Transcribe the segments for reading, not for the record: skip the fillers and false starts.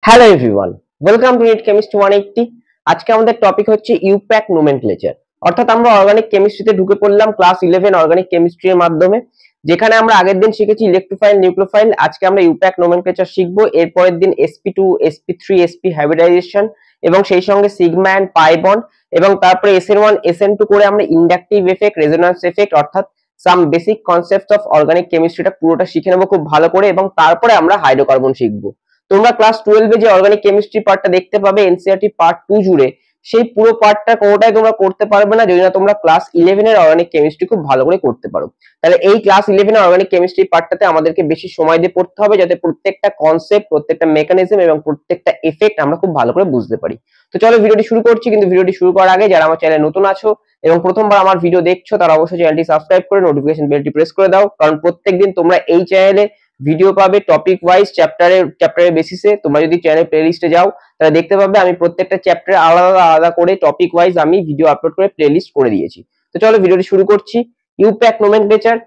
Hello everyone, welcome to NEET chemistry 180। আজকে আমাদের topic হচ্ছে ইউপ্যাক নোমেনক্লেচার। অর্থাৎ আমরা অর্গানিক কেমিস্ট্রিতে ঢুকে পড়লাম ক্লাস 11 অর্গানিক কেমিস্ট্রির মাধ্যমে। যেখানে আমরা আগের দিন শিখেছি ইলেকট্রোফাইল, নিউক্লিওফাইল। আজকে আমরা ইউপ্যাক নোমেনক্লেচার শিখবো। এরপরের দিন sp2, sp3, sp হাইব্রিডাইজেশন এবং সেই সঙ্গে সিগমা এন্ড পাই বন্ড, এবং তারপরে SN1 SN2 করে আমরা ইন্ডাকটিভ এফেক্ট, রেজোন্যান্স এফেক্ট অর্থাৎ some basic concepts of organic কেমিস্ট্রিটা পুরোটা শিখে নেবো খুব ভালো করে, এবং তারপরে আমরা হাইড্রোকার্বন শিখবো। তোমরা ক্লাস 12 এ যে অর্গানিক কেমিস্ট্রি পার্টটা দেখতে পাবে এনসিইআরটি পার্ট 2 জুড়ে, সেই পুরো পার্টটা কোনোটাই তোমরা করতে পারবে না যদি না তোমরা ক্লাস 11 এর অর্গানিক কেমিস্ট্রি খুব ভালো করে করতে পারো। তাহলে এই ক্লাস 11 এর অর্গানিক কেমিস্ট্রি পার্টটাতে আমাদেরকে বেশি সময় দিয়ে পড়তে হবে, যাতে প্রত্যেকটা কনসেপ্ট, প্রত্যেকটা মেকানিজম এবং প্রত্যেকটা এফেক্ট আমরা খুব ভালো করে বুঝতে পারি। তো চলো ভিডিওটি শুরু করছি, কিন্তু ভিডিওটি শুরু করার আগে যারা আমার চ্যানেলে নতুন আছো এবং প্রথমবার আমার ভিডিও দেখছো তারা অবশ্যই চ্যানেলটি সাবস্ক্রাইব করে নোটিফিকেশন বেলটি প্রেস করে দাও, কারণ প্রত্যেকদিন তোমরা এই চ্যানেলে ভিডিও পাবে টপিক ওয়াইজ, চ্যাপ্টারের বেসিসে। তোমরা যদি চ্যানেল প্লেলিস্টে যাও তাহলে দেখতে পাবে আমি প্রত্যেকটা চ্যাপ্টারে আলাদা আলাদা করে টপিক ওয়াইজ আমি ভিডিও আপলোড করে প্লেলিস্ট করে দিয়েছি। তো চলো ভিডিওটি শুরু করছি। ইউপ্যাক নোমেনক্লেচার,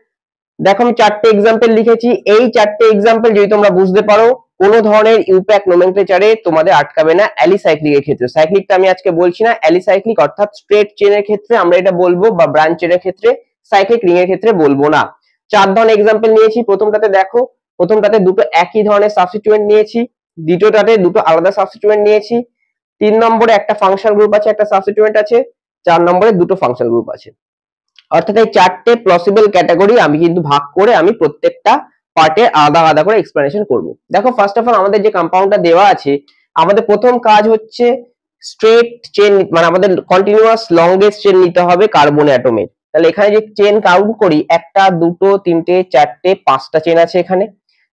দেখো আমি 4টে एग्जांपल লিখেছি। এই 4টে एग्जांपल যদি তোমরা বুঝতে পারো, কোনো ধরনের ইউপ্যাক নোমেনক্লেচারে তোমাদের আটকাবে না। অ্যালিসাইক্লিকের ক্ষেত্রে, সাইক্লিকটা আমি আজকে বলছি না, অ্যালিসাইক্লিক অর্থাৎ স্ট্রেট চেনের ক্ষেত্রে আমরা এটা বলবো, বা ব্রাঞ্চ চেনের ক্ষেত্রে, সাইক্লিক রিং এর ক্ষেত্রে বলবো না। 4 ধরনের एग्जांपल নিয়েছি। প্রথমটাতে দেখো, প্রথমটাতে দুটো একই ধরনের সাবস্টিটিউয়েন্ট নিয়েছি, দ্বিতীয়টাতে দুটো আলাদা সাবস্টিটিউয়েন্ট নিয়েছি, 3 নম্বরে একটা ফাংশনাল গ্রুপ আছে, একটা সাবস্টিটিউয়েন্ট আছে, 4 নম্বরে দুটো ফাংশনাল গ্রুপ আছে। অর্থাৎ এই 4টে পসিবল ক্যাটাগরি আমি কিন্তু ভাগ করে আমি প্রত্যেকটা পার্টে আলাদা আলাদা করে এক্সপ্লেনেশন করব। দেখো ফার্স্ট অফ অল আমাদের যে কম্পাউন্ডটা দেওয়া আছে, আমাদের প্রথম কাজ হচ্ছে স্ট্রেট চেন, মানে আমাদের কন্টিনিউয়াস লংগেস্ট চেন নিতে হবে কার্বন অ্যাটমের। তাহলে এখানে যে চেন কাউন্ট করি, 1টা 2টো 3টে 4টে 5টা চেন আছে এখানে।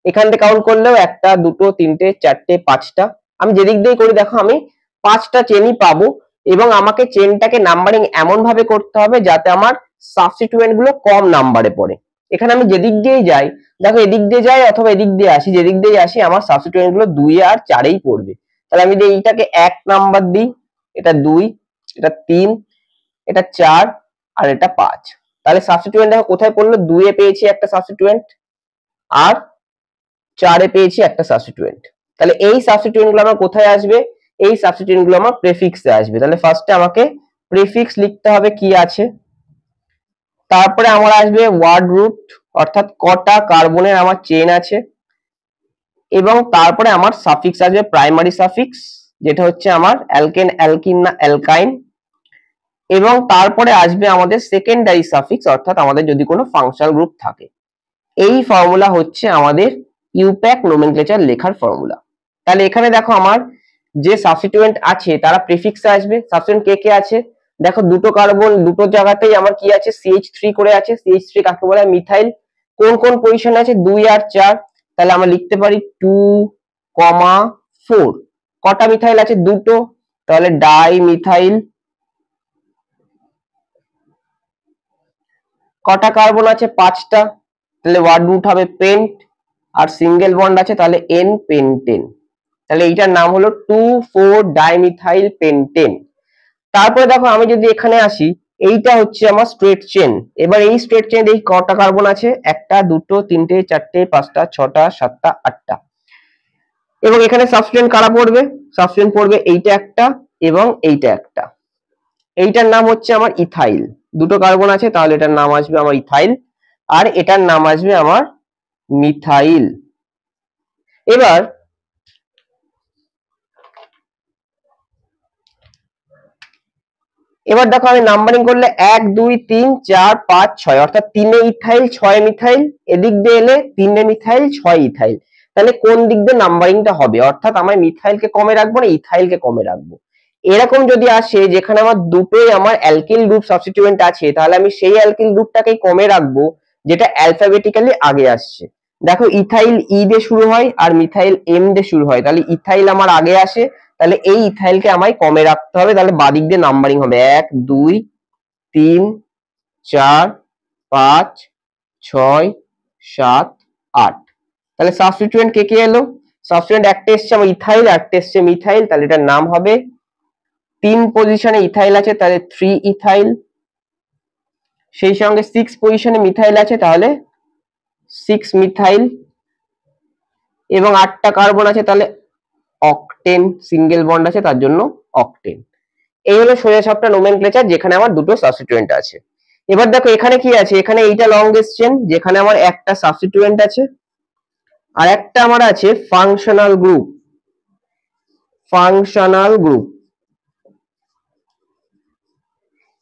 এখান থেকে কাউন্ট করলেও 1টা 2টো 3টে 4টে 5টা। আমি যেদিক দিয়ে করি দেখো আমি 5টা চেনই পাবো, এবং আমাকে চেনটাকে নাম্বারিং এমন ভাবে করতে হবে যাতে আমার সাবস্টিটিউয়েন্ট গুলো কম নাম্বারে পড়ে। এখানে আমি যেদিক দিয়ে যাই, দেখো এদিক দিয়ে যাই অথবা এদিক দিয়ে আসি, যেদিক দিয়ে আসি আমার সাবস্টিটিউয়েন্ট গুলো 2 আর 4এই পড়বে। তাহলে আমি যদি এইটাকে 1 নাম্বার দিই, এটা 2, এটা 3, এটা 4 আর এটা 5, তাহলে সাবস্টিটিউয়েন্ট দেখো কোথায় পড়লো, 2 এ পেয়েছি একটা সাবস্টিটিউয়েন্ট আর 4 এ পেয়েছি একটা সাবস্টিটিউয়েন্ট। তাহলে এই সাবস্টিটিউয়েন্ট গুলো আমার কোথায় আসবে, এই সাবস্টিটিউয়েন্ট গুলো আমার প্রেফিক্সে আসবে। তাহলে ফার্স্টে আমাকে প্রেফিক্স লিখতে হবে কি আছে, তারপরে আমার আসবে ওয়ার্ড রুট অর্থাৎ কটা কার্বনের আমার চেন আছে, এবং তারপরে আমার সাফিক্স আসবে প্রাইমারি সাফিক্স, যেটা হচ্ছে আমার অ্যালকেন, অ্যালকিন না অ্যালকাইন, এবং তারপরে আসবে আমাদের সেকেন্ডারি সাফিক্স অর্থাৎ আমাদের যদি কোনো ফাংশনাল গ্রুপ থাকে। এই ফর্মুলা হচ্ছে আমাদের ইউপ্যাক নোমেনক্লেচার লেখার ফর্মুলা। তাহলে এখানে দেখো আমার যে সাবস্টিটিউয়েন্ট আছে তারা প্রিফিক্সে আসবে। সাবস্টিটিউয়েন্ট কে কে আছে দেখো, দুটো কার্বন দুটো জায়গাতেই আমার কি আছে, CH3 করে আছে। CH3 কাকে বলে, মিথাইল। কোন কোন পজিশনে আছে, 2 আর 4। তাহলে আমরা লিখতে পারি 2, 4। কটা মিথাইল আছে, দুটো, তাহলে ডাই মিথাইল। কটা কার্বন আছে, 5টা, তাহলে ওয়ার্ড রুট হবে পেন্ট, আর সিঙ্গেল বন্ড আছে তাহলে N পেন্টেন। তাহলে এইটার নাম হলো 2,4 ডাইমিথাইল পেন্টেন। তারপরে দেখো আমি যদি এখানে আসি, এইটা হচ্ছে আমার স্ট্রেট চেন। এবার এই স্ট্রেট চেন এই কটা কার্বন আছে, 1টা 2টো 3টে 4টে 5টা 6টা 7টা 8টা, এবং এখানে সাবস্টিটিউয়েন্ট কারা পড়বে, সাবস্টিটিউয়েন্ট পড়বে এইটা একটা এবং এইটা একটা। এইটার নাম হচ্ছে আমার ইথাইল। দুটো কার্বন আছে তাহলে এটার নাম আসবে আমার ইথাইল, আর এটার নাম আসবে আমার মিথাইল। এবার দেখো আমি নাম্বারিং করলে 1 2 3 4 5 6, অর্থাৎ 3 এ ইথাইল 6 এ মিথাইল, এদিক দিয়ে এলে 3 এ মিথাইল 6 ইথাইল। তাহলে কোন দিক দিয়ে নাম্বারিংটা হবে, অর্থাৎ আমার মিথাইলকে কমে রাখবো না ইথাইলকে কমে রাখবো। এরকম যদি আসে যেখানে আমার দুটোই আমার অ্যালকিল গ্রুপ সাবস্টিটিউয়েন্ট আছে, তাহলে আমি সেই অ্যালকিল গ্রুপটাকেই কমে রাখবো যেটা অ্যালফাবেটিক্যালি আগে আসছে। দেখো ইথাইল ই দিয়ে শুরু হয় আর মিথাইল এম দিয়ে শুরু হয়, তাহলে ইথাইল আমার আগে আসে, তাহলে এই ইথাইলকে আমায় কমে রাখতে হবে। তাহলে বাদিক দিয়ে নাম্বারিং হবে 1 2 3 4 5 6 7 8। তাহলে সাবস্টিটিউয়েন্ট কে কে এলো, সাবস্টিটিউয়েন্ট একটা এসছে আমার ইথাইল, একটা এসছে মিথাইল, তাহলে এটার নাম হবে 3 পজিশনে ইথাইল আছে তাহলে 3 ইথাইল, সেই সঙ্গে 6 পজিশনে মিথাইল আছে তাহলে 6 মিথাইল, এবং 8টা কার্বন আছে তাহলে অকটেন সিঙ্গেল বন্ড আছে তার জন্য অকটেন। এই হলো সোজা সাপটা নোমেনক্লেচার যেখানে আমার দুটো সাবস্টিটিউয়েন্ট আছে। এবার দেখো এখানে কি আছে, এখানে এইটা লংগেস্ট চেন যেখানে আমার একটা সাবস্টিটিউয়েন্ট আছে আর একটা আমার আছে ফাংশনাল গ্রুপ। ফাংশনাল গ্রুপ,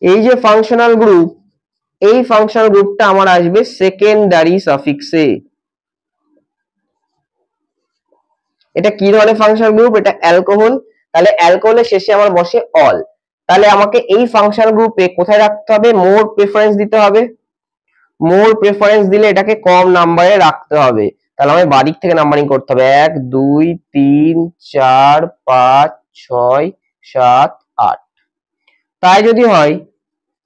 এই যে ফাংশনাল গ্রুপ, এই ফাংশনাল গ্রুপটা আমার আসবে সেকেন্ডারি সাফিক্সে। এটা কি ধরনের ফাংশনাল গ্রুপ, এটা অ্যালকোহল, তাহলে অ্যালকোহলের শেষে আমার বসে অল। তাহলে আমাকে এই ফাংশনাল গ্রুপে কোথায় রাখতে হবে, মোর প্রেফারেন্স দিতে হবে। মোর প্রেফারেন্স দিলে এটাকে কম নাম্বারে রাখতে হবে। তাহলে আমায় বাদিক থেকে নাম্বারিং করতে হবে 1 2 3 4 5 6 7 8। তাই যদি হয়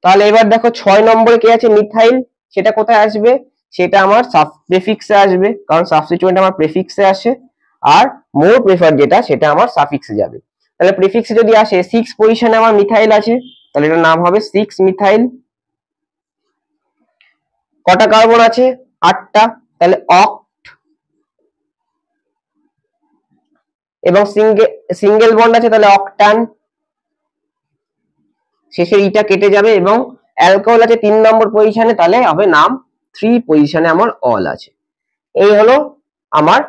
তাহলে এবার দেখো 6 নম্বরে কে আছে, মিথাইল। সেটা কোথায় আসবে, সেটা আমার প্রেফিক্সে আসবে, কারণ সাবস্টিটিউয়েন্ট আমার প্রেফিক্সে আসে। আর মোর প্রেফার যেটা সেটা আমার সাফিক্সে যাবে। তাহলে প্রেফিক্সে যদি আসে 6 পজিশনে আমার মিথাইল আছে, তাহলে এটার নাম হবে 6 মিথাইল। কটা কার্বন আছে, 8টা, তাহলে অক্ট। এবং সিঙ্গেল বন্ড আছে তাহলে অক্টান, শেষে ইটা কেটে যাবে। এবং অ্যালকোহল আছে 3 নম্বর পজিশনে, তাহলে হবে নাম 3 পজিশনে আমার অল আছে। এই হলো আমার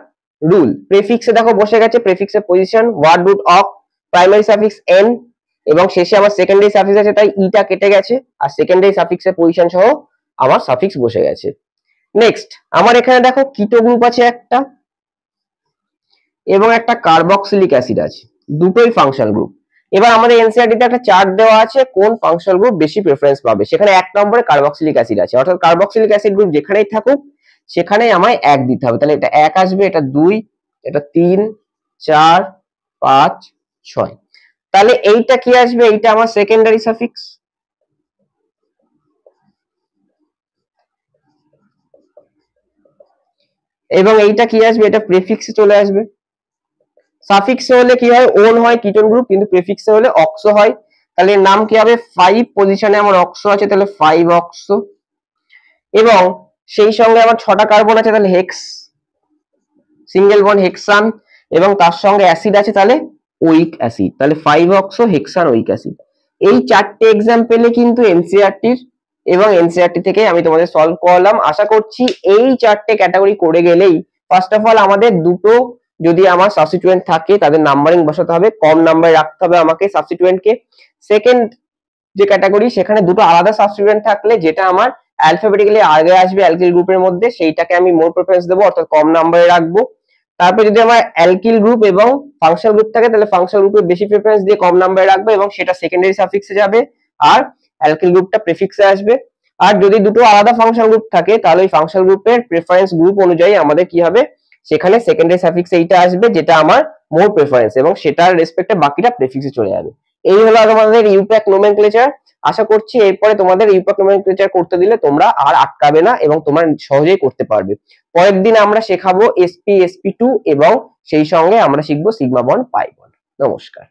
রুল। প্রেফিক্সে দেখো বসে গেছে, প্রেফিক্সে পজিশন ওয়ার্ড রুট অক, প্রাইমারি সাফিক্স এন, এবং শেষে আমার সেকেন্ডারি সাফিক্স আছে তাই ইটা কেটে গেছে, আর সেকেন্ডারি সাফিক্সের পজিশন সহ আমার সাফিক্স বসে গেছে। নেক্সট আমার এখানে দেখো কিটো গ্রুপ আছে একটা, এবং একটা কার্বক্সিলিক অ্যাসিড আছে, দুটোই ফাংশনাল গ্রুপ। এবার আমাদের এনসিইআরটি তে একটা চার্ট দেওয়া আছে কোন ফাংশনাল গ্রুপ বেশি প্রেফারেন্স পাবে। সেখানে 1 নম্বরে কার্বক্সিলিক অ্যাসিড আছে, অর্থাৎ কার্বক্সিলিক অ্যাসিড গ্রুপ যেখানেই থাকুক সেখানেই আমায় 1 দিতে হবে। তাহলে এটা 1 আসবে, এটা 2, এটা 3 4 5 6। তাহলে এইটা কি আসবে, এইটা আমার সেকেন্ডারি সাফিক্স। এবং এইটা কি আসবে, এটা প্রেফিক্সে চলে আসবে। সাফিক্সে হলে কি হয়, ওন হয় কিটোন গ্রুপ, কিন্তু প্রেফিক্সে হলে অক্সো হয়। তাহলে এর নাম কি হবে, 5 পজিশনে আমার অক্সো আছে, তাহলে 5 অক্সো। এবং সেই সঙ্গে আমার 6টা কার্বন আছে, তাহলে হেক্স, সিঙ্গেল বন্ড হেক্সান, এবং তার সঙ্গে অ্যাসিড আছে তাহলে ওইক অ্যাসিড, তাহলে 5 অক্সো হেক্সান ওইক অ্যাসিড। এই 4টে এক্সাম্পলে কিন্তু এনসিইআরটির, এবং এনসিইআরটি থেকে আমি তোমাদের সলভ করলাম। আশা করছি এই 4টে ক্যাটাগরি করে গেলেই ফার্স্ট অফ অল আমাদের দুটো যদি আমার সাবস্টিটিউয়েন্ট থাকে তাদের নাম্বারিং বসাতে হবে, কম নাম্বারে রাখতে হবে আমাকে সাবস্টিটিউয়েন্টকে। সেকেন্ড যে ক্যাটাগরি, সেখানে দুটো আলাদা সাবস্টিটিউয়েন্ট থাকলে যেটা আমার অ্যালফাবেটিক্যালি আগে আসবে অ্যালকিল গ্রুপের মধ্যে, সেইটাকে আমি মোর প্রেফারেন্স দেবো, অর্থাৎ কম নাম্বারে রাখবো। তারপর যদি আমার অ্যালকিল গ্রুপ এবং ফাংশনাল গ্রুপ থাকে তাহলে ফাংশনাল গ্রুপে বেশি প্রেফারেন্স দিয়ে কম নাম্বারে রাখবো, এবং সেটা সেকেন্ডারি সাফিক্সে যাবে, আর অ্যালকিল গ্রুপটা প্রিফিক্সে আসবে। আর যদি দুটো আলাদা ফাংশনাল গ্রুপ থাকে তাহলে ওই ফাংশনাল গ্রুপের প্রেফারেন্স গ্রুপ অনুযায়ী আমাদের কি হবে, সেখানে সেকেন্ডারি সাফিক্সে এইটা আসবে যেটা আমার মোর প্রেফারেন্স, এবং সেটার রেসপেক্টে বাকিটা প্রিফিক্সে চলে যাবে। এই হলো আমাদের ইউপ্যাক নোমেনক্লেচার। আশা করছি এরপরে তোমাদের ইউপ্যাক নোমেনক্লেচার করতে দিলে তোমরা আর আটকাবে না এবং তোমরা সহজেই করতে পারবে। পরের দিন আমরা শেখাবো sp sp2 এবং সেই সঙ্গে আমরা শিখবো সিগমা বন্ড পাই বন্ড। নমস্কার।